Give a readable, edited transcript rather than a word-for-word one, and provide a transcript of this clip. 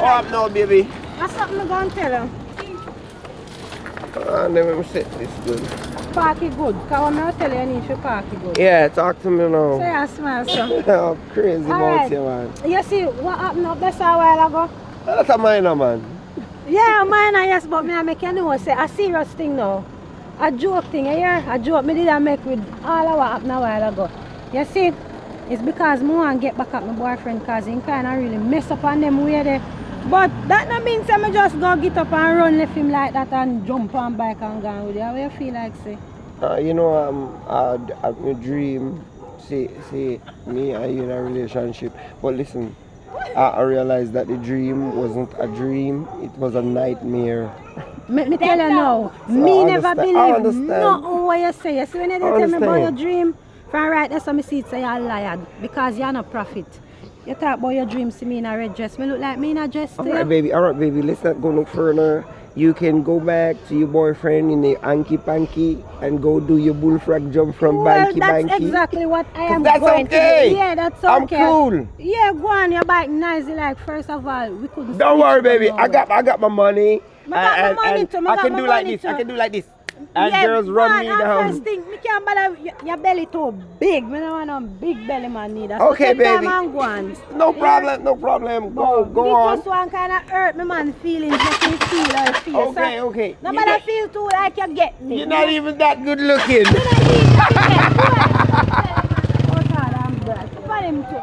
up now, baby? That's something I'm going to tell you. Let me set this good. Park it good. Because when I tell you, you need to park it good. Yeah, talk to me now. Say I smile, so. I'm crazy about Alright. you, man. You see, what happened up there a while ago? That's a minor, man. Yeah, mine, yes, but me I make you know, say, a serious thing now. A joke thing, you hear? A joke me did I make with all of what happened a while ago. You see, it's because I want to get back at my boyfriend because he kind of really mess up on them way there. But that not mean say me just go get up and run left him like that and jump on bike and go with you. How you feel like, say? You know, my dream, see, me and you in a relationship. But listen, I realized that the dream wasn't a dream, it was a nightmare. Me tell you now, So me I never understand. believe nothing what you say. You see when you tell me about your understand. dream, from right there so me see it say you're liar because you're not prophet. You talk about your dreams to me in a red dress. Me look like me in a dress to you. Alright baby, let's not go no further. You can go back to your boyfriend in the hanky panky and go do your bullfrog jump from Well, banky that's banky. exactly what I am That's going okay. to do. Yeah, that's I'm okay. cool. Yeah, go on, your bike nice. Like, first of all, we couldn't Don't speak worry, for baby. no I got my money. I got my money too. I can do like this. I can do like this. And yeah, girls run man, me and down. First thing, me can't bother your belly too big. Me don't want a big belly man neither. Okay, so take baby. time and go on. No problem, no problem. Go on. This one kind of hurt me man feelings. You can feel how it feels. Okay, okay. Nobody feel too like you get me. You're not even that good looking. Oh God, I'm bad. For him too.